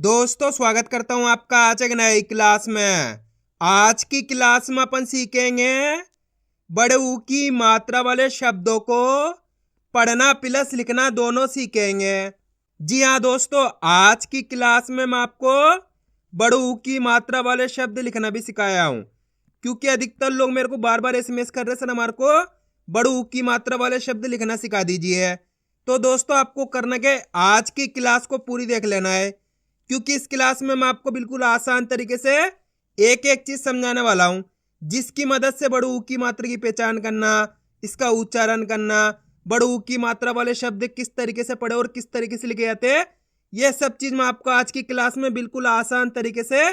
दोस्तों स्वागत करता हूं आपका आज एक नई क्लास में। आज की क्लास में अपन सीखेंगे बड़े ऊ की मात्रा वाले शब्दों को पढ़ना प्लस लिखना दोनों सीखेंगे। जी हाँ दोस्तों, आज की क्लास में मैं आपको बड़े ऊ की मात्रा वाले शब्द लिखना भी सिखाया हूं, क्योंकि अधिकतर लोग मेरे को बार बार एसएमएस कर रहे सर हमारे को बड़े ऊ की मात्रा वाले शब्द लिखना सिखा दीजिए। तो दोस्तों आपको करना क्या है, आज की क्लास को पूरी देख लेना है, क्योंकि इस क्लास में मैं आपको बिल्कुल आसान तरीके से एक एक चीज समझाने वाला हूं, जिसकी मदद से बड़ू की मात्रा की पहचान करना, इसका उच्चारण करना, बड़ू की मात्रा वाले शब्द किस तरीके से पढ़े और किस तरीके से लिखे जाते हैं, यह सब चीज मैं आपको आज की क्लास में बिल्कुल आसान तरीके से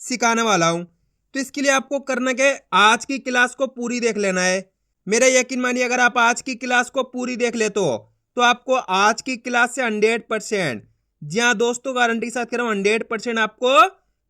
सिखाने वाला हूं। तो इसके लिए आपको करना क्या है, आज की क्लास को पूरी देख लेना है। मेरा यकीन मानिए, अगर आप आज की क्लास को पूरी देख लेते हो तो आपको आज की क्लास से 100%, जी हाँ दोस्तों गारंटी के साथ कह रहा हूं, 100% आपको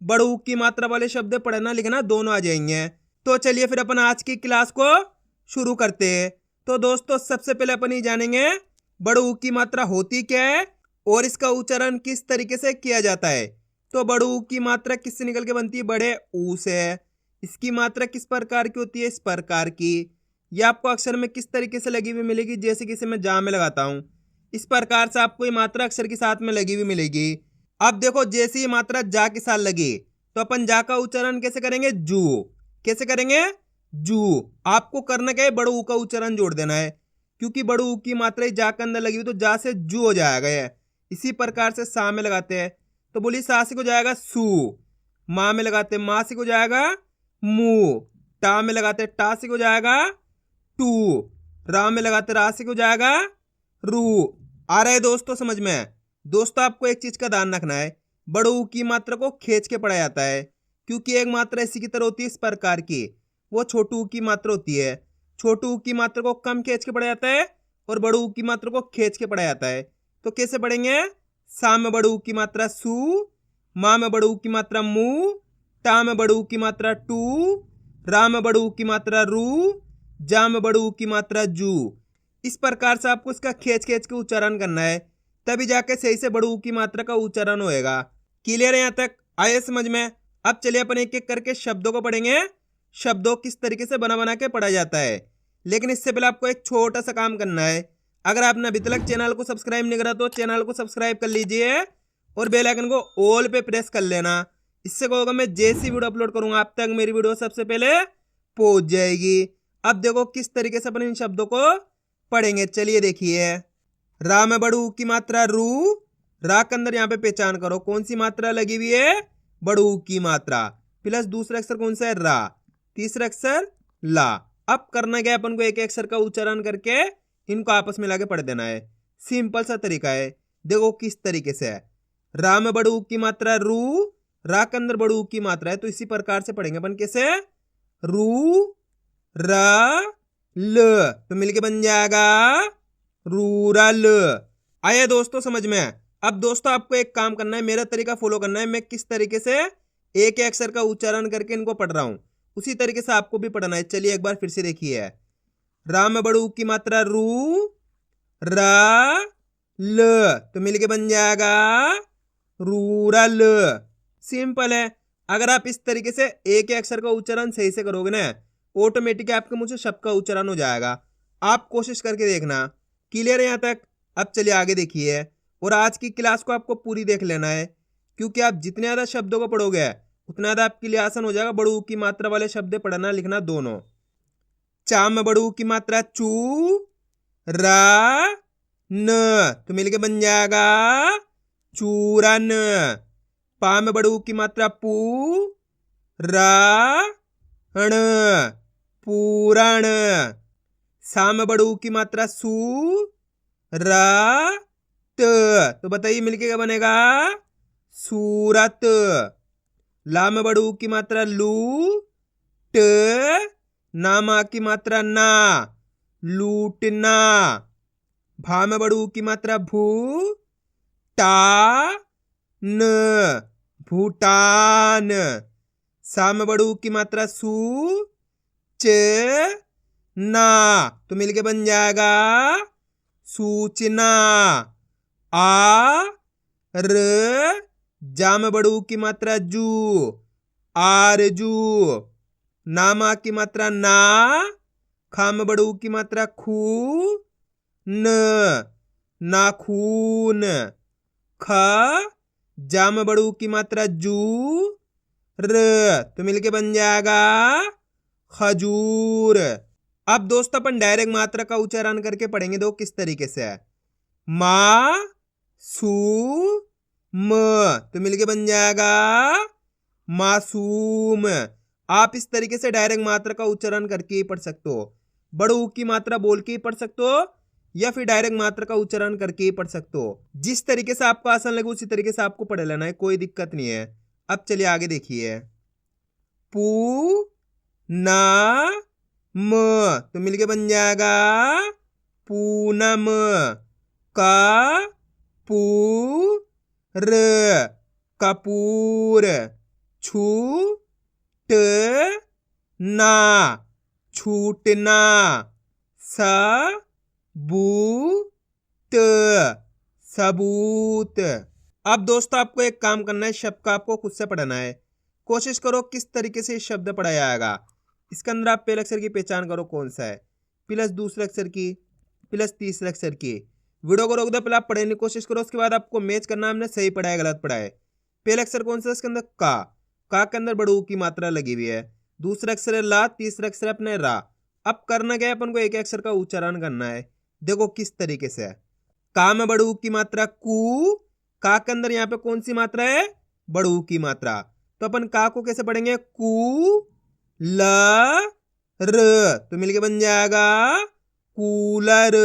बड़ू की मात्रा वाले शब्द पढ़ना लिखना दोनों आ जाएंगे। तो चलिए फिर अपन आज की क्लास को शुरू करते हैं। तो दोस्तों सबसे पहले अपन ये जानेंगे बड़ू की मात्रा होती क्या है और इसका उच्चारण किस तरीके से किया जाता है। तो बड़ू की मात्रा किससे निकल के बनती है, बड़े ऊ से। इसकी मात्रा किस प्रकार की होती है, इस प्रकार की। यह आपको अक्षर में किस तरीके से लगी हुई मिलेगी, जैसे कि इसे मैं जा में लगाता हूं, इस प्रकार से आपको ये मात्रा अक्षर के साथ में लगी हुई मिलेगी। अब देखो जैसे ये मात्रा जा के साथ लगी तो अपन जा का उच्चारण कैसे करेंगे, जू। कैसे करेंगे, जू। आपको करना क्या है, बड़ो ऊ का उच्चारण जोड़ देना है, क्योंकि बड़ो ऊ की मात्रा जा के अंदर लगी हुई तो जा से जू हो जाएगा। ये इसी प्रकार से सा में लगाते हैं तो बोली सा से को जाएगा सू, माँ में लगाते माँ से को जाएगा मू, टा में लगाते टा से को जाएगा टू, रा में लगाते रा से को जाएगा रू। आ रहा है दोस्तों समझ में। दोस्तों आपको एक चीज का ध्यान रखना है, बड़ो ऊ की मात्रा को खींच के पढ़ा जाता है, क्योंकि एक मात्रा इसी की तरह होती है इस प्रकार की, वो छोटू ऊ की मात्रा होती है। छोटू ऊ की मात्रा को कम खींच के पढ़ा जाता है और बड़ो ऊ की मात्रा को खींच के पढ़ा जाता है। तो कैसे पढ़ेंगे, सा में बड़ो ऊ की मात्रा सू, माँ में बड़ो ऊ की मात्रा मू, टा में बड़ो ऊ की मात्रा टू, रा में बड़ो ऊ की मात्रा रू, जा में बड़ो ऊ की मात्रा जू। इस प्रकार से आपको इसका खींच खींच के उच्चारण करना है, तभी जाके सही से बड़ू की मात्रा का उच्चारण होएगा। क्लियर है यहाँ तक, आए समझ में। अब चलिए अपन एक एक करके शब्दों को पढ़ेंगे, शब्दों किस तरीके से बना बना के पढ़ा जाता है। लेकिन इससे पहले आपको एक छोटा सा काम करना है। अगर आपने अभी तक चैनल को सब्सक्राइब नहीं करा तो चैनल को सब्सक्राइब कर लीजिए और बेल आइकन को ऑल पे प्रेस कर लेना। इससे क्या होगा, मैं जैसी वीडियो अपलोड करूंगा आप तक मेरी वीडियो सबसे पहले पहुंच जाएगी। अब देखो किस तरीके से अपन इन शब्दों को पढ़ेंगे, चलिए देखिए। रा में बड़ू की मात्रा रू, रा के अंदर यहाँ पे पहचान करो कौन सी मात्रा लगी हुई है, बड़ू की मात्रा, प्लस दूसरा अक्षर कौन सा है, रा, तीसरा अक्षर ला। अब करना क्या है, अपन को एक अक्षर का उच्चारण करके इनको आपस में लाके पढ़ देना है। सिंपल सा तरीका है, देखो किस तरीके से है। रा में बड़ू की मात्रा रू, रा के अंदर बड़ू की मात्रा है, तो इसी प्रकार से पढ़ेंगे अपन। कैसे, रू रा ल, तो मिलके बन जाएगा रूरल। आया दोस्तों समझ में। अब दोस्तों आपको एक काम करना है, मेरा तरीका फॉलो करना है, मैं किस तरीके से एक अक्षर का उच्चारण करके इनको पढ़ रहा हूं उसी तरीके से आपको भी पढ़ना है। चलिए एक बार फिर से देखिए। रा में बड़ू की मात्रा रू, रा ल, तो मिलके बन जाएगा रूरल। सिंपल है। अगर आप इस तरीके से एक अक्षर का उच्चारण सही से करोगे ना, ऑटोमेटिक आपके मुंह से शब्द का उच्चारण हो जाएगा। आप कोशिश करके देखना। क्लियर है यहाँ तक। अब चलिए आगे देखिए, और आज की क्लास को आपको पूरी देख लेना है, क्योंकि आप जितने ज्यादा शब्दों को पढ़ोगे उतना ज्यादा आपके लिए आसान हो जाएगा बड़ू की मात्रा वाले शब्द पढ़ना लिखना दोनों। चा में बड़ू की मात्रा चू, रा न, तो मिलके बन जाएगा चूरन। पा में बड़ू की मात्रा पू, रा ण, पूरण। सा में बड़ू की मात्रा सू, रा त, तो बताइए मिलके क्या बनेगा, सूरत। ला में बड़ू की मात्रा लू, ट, ना मा की मात्रा ना, लूटना। भा में बड़ू की मात्रा भू, टा न, भूटान। सा में बड़ू की मात्रा सू, च, ना, तो मिलके बन जाएगा सूचना। आ र जा में बड़ू की मात्रा जू, आरजू। ना मा की मात्रा ना, खा में बड़ू की मात्रा खू, न, नाखून। ख, जा में बड़ू की मात्रा जू, र, तो मिलके बन जाएगा खजूर। अब दोस्तों अपन डायरेक्ट मात्रा का उच्चारण करके पढ़ेंगे, दो किस तरीके से है। मा, सू, म, तो मिलके बन जाएगा मासूम। आप इस तरीके से डायरेक्ट मात्रा का उच्चारण करके ही पढ़ सकते हो। बड़ू की मात्रा बोल के ही पढ़ सकते हो या फिर डायरेक्ट मात्रा का उच्चारण करके ही पढ़ सकते हो। जिस तरीके से आपको आसान लगे उसी तरीके से आपको पढ़ लेना है, कोई दिक्कत नहीं है। अब चलिए आगे देखिए। पू, ना, म, तो मिलके बन जाएगा पूनम। का, पू, र, कपूर। छू, ट, ना, छूटना। स, बू, त, सबूत। अब दोस्तों आपको एक काम करना है, शब्द का आपको खुद से पढ़ना है। कोशिश करो किस तरीके से शब्द पढ़ा जाएगा। इसके अंदर आप पहले अक्षर की पहचान करो कौन सा है, प्लस दूसरे अक्षर की, प्लस तीसरे अक्षर की। वीडियो को रोक दो, पहले आप पढ़ने की कोशिश करो, उसके बाद आपको मैच करना हमने सही पढ़ा है गलत पढ़ा है। पहला अक्षर कौन सा है इसके अंदर, का के अंदर बड़ू की मात्रा लगी हुई है। दूसरा अक्षर है ला, तीसरा अक्षर अपने रा। अब करना क्या है, अपन को एक अक्षर का उच्चारण करना है। देखो किस तरीके से है। का में बड़ू की मात्रा कू, का के अंदर यहाँ पे कौन सी मात्रा है, बड़ू की मात्रा। तो अपन का को कैसे पढ़ेंगे, कू, ल, र, तो मिलके बन जाएगा कूलर।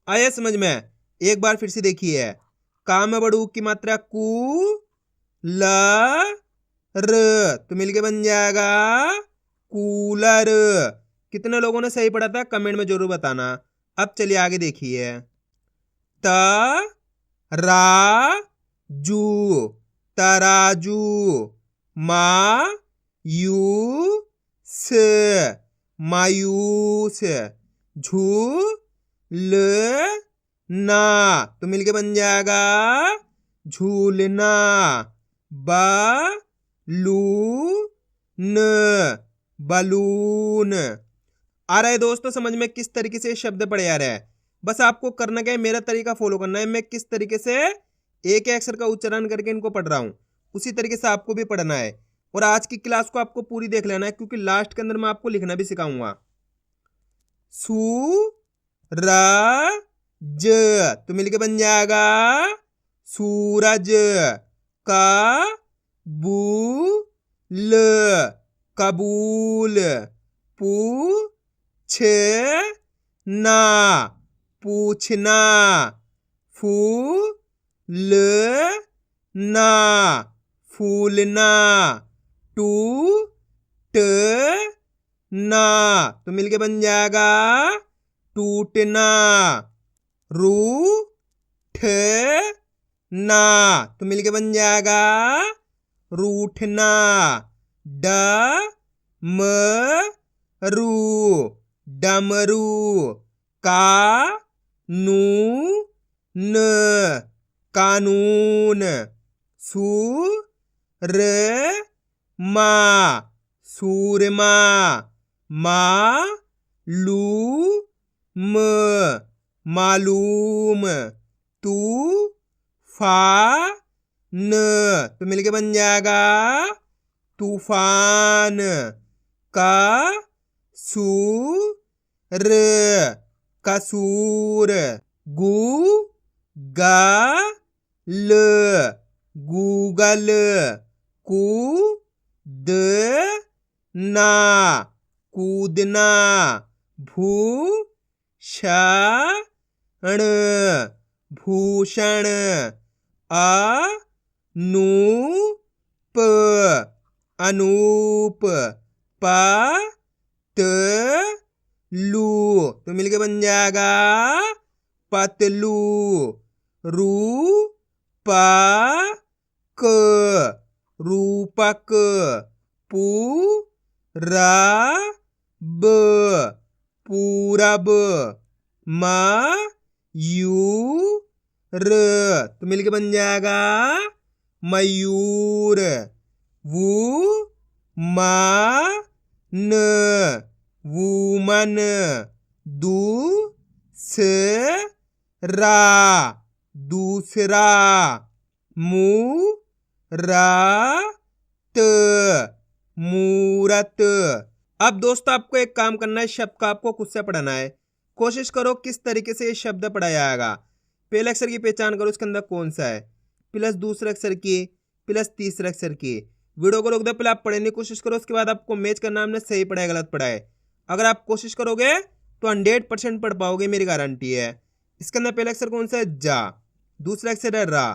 आया समझ में। एक बार फिर से देखिए। का में बड़ू की मात्रा कू, ल, र, तो मिलके बन जाएगा कूलर। कितने लोगों ने सही पढ़ा था कमेंट में जरूर बताना। अब चलिए आगे देखिए। त, रा, जू, तराजू। मा, यू, स, मायूस। झू, ल, ना, तो मिलके बन जाएगा झूलना। ब, लू, न, बलून। आ रहा है दोस्तों समझ में किस तरीके से शब्द पढ़े आ रहे हैं। बस आपको करना क्या है, मेरा तरीका फॉलो करना है। मैं किस तरीके से एक अक्षर का उच्चारण करके इनको पढ़ रहा हूं, उसी तरीके से आपको भी पढ़ना है। और आज की क्लास को आपको पूरी देख लेना है, क्योंकि लास्ट के अंदर मैं आपको लिखना भी सिखाऊंगा। सू, रा, ज, तो मिलके बन जाएगा सूरज। का, बू, ल, कबूल। पू, छ, ना, पूछना। फू, ल, ना, फूलना। टू, ट, ना, तो मिलके बन जाएगा टूटना। रू, ठ, ना, तो मिलके बन जाएगा रूठना। ड, म, रू, डमरू। का, नू, न, कानून। सू, र, मा, सूरमा। मा, लू, म, मालूम। तू, फा, न, तो मिलके बन जाएगा तूफान। का, सू, र, कसूर। गू, गा, ल, गूगल। कू, द, ना, कूदना। भू, ष, ण, भूषण। अ, नू, प, अनूप। प, त, लू, तो मिलके बन जाएगा पतलू। रू, प, क, रूपक। पू, रा, ब, पूरब। म, यू, र, तो मिलके बन जाएगा मयूर। वू मा न वूमन। दू स रा दूसरा। मू रा त मूरत। अब दोस्तों आपको एक काम करना है, शब्द का आपको खुद से पढ़ना है। कोशिश करो किस तरीके से ये शब्द पढ़ा जाएगा। पहले अक्षर की पहचान करो, इसके अंदर कौन सा है, प्लस दूसरे अक्षर की, प्लस तीसरे अक्षर की। वीडियो को रोक दो, पहले आप पढ़ने की कोशिश करो, उसके बाद आपको मैच करना, हमने सही पढ़ा है गलत पढ़ा है। अगर आप कोशिश करोगे तो 100% पढ़ पाओगे, मेरी गारंटी है। इसके अंदर पहला अक्षर कौन सा है, जा। दूसरा अक्षर है रा,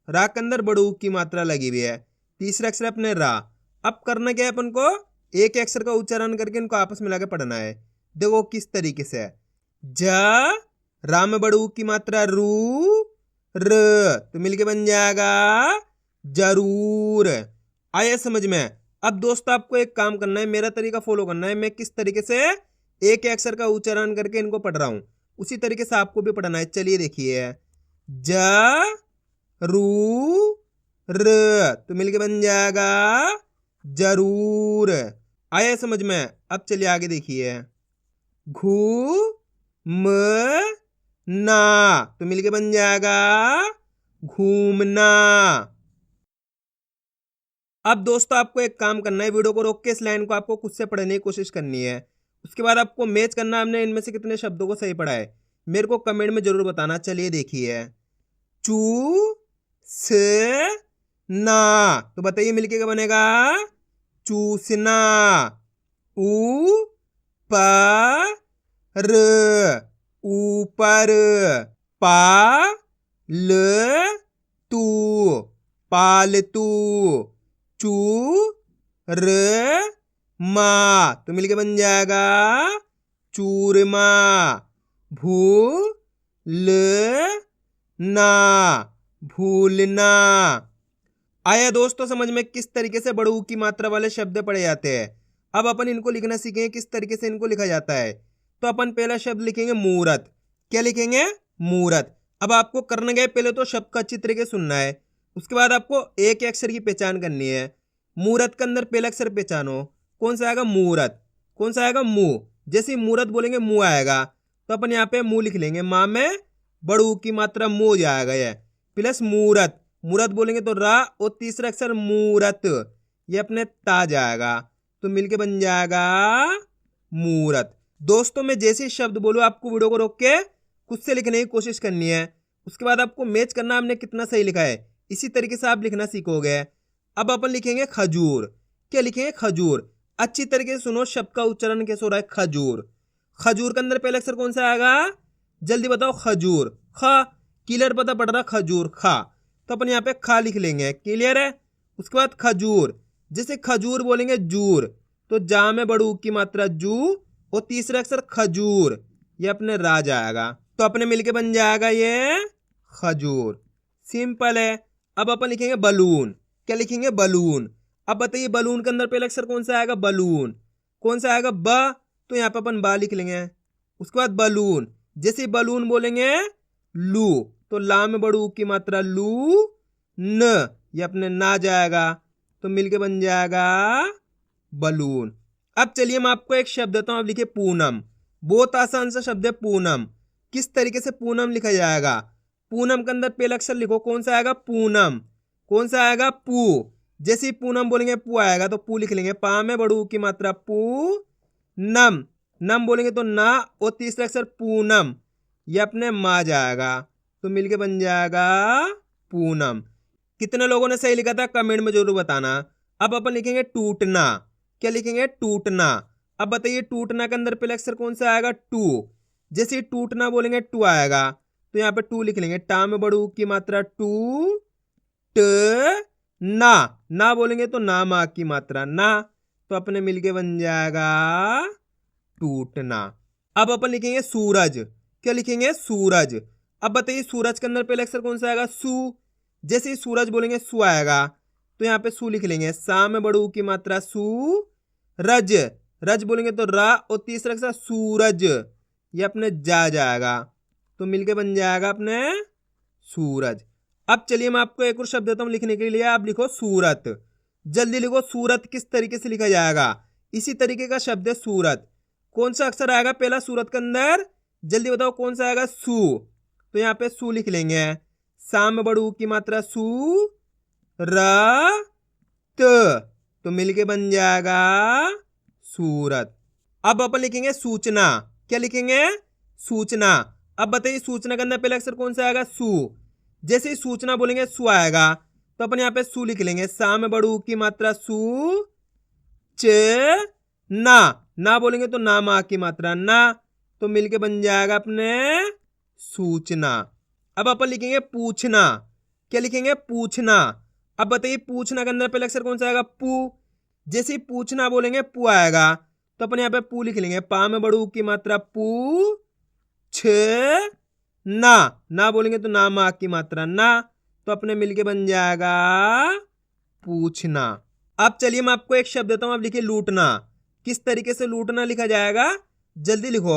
रा के अंदर बड़ू की मात्रा लगी हुई है। तीसरा अक्षर अपने रा। अब करना क्या है, अपन को एक अक्षर का उच्चारण करके इनको आपस में लाके पढ़ना है। देखो किस तरीके से है। जा, रा में बड़ू की मात्रा रू, र, तो मिलके बन जाएगा जरूर। आया समझ में। अब दोस्तों आपको एक काम करना है, मेरा तरीका फॉलो करना है। मैं किस तरीके से एक अक्षर का उच्चारण करके इनको पढ़ रहा हूं, उसी तरीके से आपको भी पढ़ना है। चलिए देखिए, ज रू र, तो मिलके बन जाएगा जरूर। आया समझ में। अब चलिए आगे देखिए, घू म ना, तो मिलके बन जाएगा घूमना। अब दोस्तों आपको एक काम करना है, वीडियो को रोक के इस लाइन को आपको खुद से पढ़ने की कोशिश करनी है। उसके बाद आपको मैच करना है, हमने इनमें से कितने शब्दों को सही पढ़ा है, मेरे को कमेंट में जरूर बताना। चलिए देखिए, चू स ना, तो बताइए मिलके क्या बनेगा, चूसना। ऊ प र, ऊपर। पा ल तू, पालतू। चू र मा, तो मिलके बन जाएगा चूरमा। भू ल ना, भूलना। आया दोस्तों समझ में किस तरीके से बड़ू की मात्रा वाले शब्द पढ़े जाते हैं। अब अपन इनको लिखना सीखेंगे किस तरीके से इनको लिखा जाता है। तो अपन पहला शब्द लिखेंगे मूरत। क्या लिखेंगे, मूरत। अब आपको करना क्या है, पहले तो शब्द का अच्छी तरीके से सुनना है, उसके बाद आपको एक अक्षर की पहचान करनी है। मूरत के अंदर पहला अक्षर पहचानो, कौन सा आएगा, मूरत। कौन सा आएगा, मुंह। जैसे मूरत बोलेंगे मुंह आएगा, तो अपन यहाँ पे मुंह लिख लेंगे। माँ में बड़ू की मात्रा मुंह जाएगा ये, प्लस मूरत। मूरत बोलेंगे तो रा, और तीसरा अक्षर मूरत, ये अपने ता जाएगा, तो मिलके बन जाएगा मूरत। दोस्तों मैं जैसे ही शब्द बोलूं आपको वीडियो को रोक के खुद से लिखने की कोशिश करनी है। उसके बाद आपको मैच करना हमने कितना सही लिखा है, इसी तरीके से आप लिखना सीखोगे। अब अपन लिखेंगे खजूर। क्या लिखेंगे, खजूर। अच्छी तरीके से सुनो शब्द का उच्चारण कैसे हो रहा है, खजूर। खजूर के अंदर पहला अक्षर कौन सा आएगा, जल्दी बताओ, खजूर। ख, क्लियर पता पड़ रहा, खजूर, खा, तो अपन यहाँ पे खा लिख लेंगे, क्लियर है। उसके बाद खजूर, जैसे खजूर बोलेंगे जूर, तो जा में बड़ू की मात्रा जू, और तीसरा अक्षर खजूर, ये अपने रा जाएगा, तो अपने मिलके बन जाएगा ये खजूर। सिंपल है। अब अपन लिखेंगे बलून। क्या लिखेंगे, बलून। अब बताइए बलून के अंदर पहला अक्षर कौन सा आएगा, बलून। कौन सा आएगा, ब, तो यहाँ पे अपन बा लिख लेंगे। उसके बाद बलून, जैसे बलून बोलेंगे लू, तो ला में बड़ू की मात्रा लू, न, ये अपने ना जाएगा, तो मिलके बन जाएगा बलून। अब चलिए मैं आपको एक शब्द देता हूं, आप लिखिए पूनम। बहुत आसान सा शब्द है पूनम। किस तरीके से पूनम लिखा जाएगा, पूनम के अंदर पहला अक्षर लिखो, कौन सा आएगा, पूनम। कौन सा आएगा, पू। जैसे ही पूनम बोलेंगे पू आएगा, तो पू लिख लेंगे। पा में बड़ू की मात्रा पू, नम, नम बोलेंगे तो ना, और तीसरा अक्षर पूनम, ये अपने मा जाएगा, तो मिलके बन जाएगा पूनम। कितने लोगों ने सही लिखा था कमेंट में जरूर बताना। अब अपन लिखेंगे टूटना। क्या लिखेंगे, टूटना। अब बताइए टूटना के अंदर पहला अक्षर कौन सा आएगा, टू। जैसे ही टूटना बोलेंगे टू आएगा, तो यहाँ पे टू लिख लेंगे। टा में बड़ू की मात्रा टू, ट, ना, ना बोलेंगे तो ना मा की मात्रा ना, तो अपने मिलके बन जाएगा टूटना। अब अपन लिखेंगे सूरज। क्या लिखेंगे, सूरज। अब बताइए सूरज के अंदर पहला अक्षर कौन सा आएगा, सू। जैसे ही सूरज बोलेंगे सू आएगा, तो यहाँ पे सू लिख लेंगे। सा में बड़ू की मात्रा सू, रज, रज बोलेंगे तो रा, और तीसरा अक्षर सूरज, ये अपने जा जाएगा, तो मिलके बन जाएगा अपने सूरज। अब चलिए मैं आपको एक और शब्द देता हूँ लिखने के लिए। आप लिखो सूरत। जल्दी लिखो, सूरत किस तरीके से लिखा जाएगा। इसी तरीके का शब्द है सूरत। कौन सा अक्षर आएगा पहला सूरत के अंदर, जल्दी बताओ कौन सा आएगा, सू। तो यहाँ पे सू लिख लेंगे। सा में बड़ू की मात्रा सू, र त, तो मिलके बन जाएगा सूरत। अब अपन लिखेंगे सूचना। क्या लिखेंगे, सूचना। अब बताइए सूचना के अंदर पहला अक्षर कौन सा आएगा, सू। जैसे ही सूचना बोलेंगे सू आएगा, तो अपन यहाँ पे सू लिख लेंगे। सा में बड़ू की मात्रा सू, च ना, ना बोलेंगे तो ना मा की मात्रा ना, तो मिलके बन जाएगा अपने सूचना। अब अपन लिखेंगे पूछना। क्या लिखेंगे, पूछना। अब बताइए पूछना के अंदर पहला अक्षर कौन सा आएगा, पू। जैसे ही पूछना बोलेंगे पू आएगा, तो अपन यहाँ पे पू लिख लेंगे। पा में बड़ू की मात्रा पू, छ ना, ना बोलेंगे तो ना मा की मात्रा ना, तो अपने मिलके बन जाएगा पूछना। अब चलिए मैं आपको एक शब्द देता हूं, आप लिखिए लूटना। किस तरीके से लूटना लिखा जाएगा, जल्दी लिखो।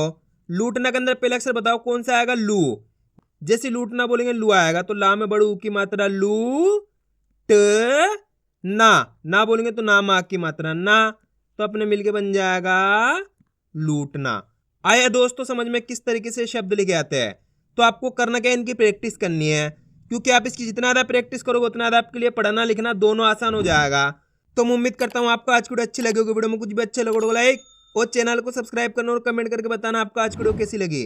लूटना के अंदर पहला अक्षर बताओ कौन सा आएगा, लू। जैसे लूटना बोलेंगे लू आएगा, तो ला में बड़ू की मात्रा लू, ट ना, ना बोलेंगे तो ना मा की मात्रा ना, तो अपने मिलके बन जाएगा लूटना। आया दोस्तों समझ में किस तरीके से शब्द लिखे आते हैं। तो आपको करना क्या है, इनकी प्रैक्टिस करनी है, क्योंकि आप इसकी जितना ज़्यादा प्रैक्टिस करोगे उतना ज़्यादा आपके लिए पढ़ना लिखना दोनों आसान हो जाएगा। तो मैं उम्मीद करता हूँ आपको आज की वीडियो अच्छी लगी होगी। वीडियो में कुछ भी अच्छा लगे तो लाइक और चैनल को सब्सक्राइब करना और कमेंट करके बताना आपको आज की वीडियो कैसी लगी।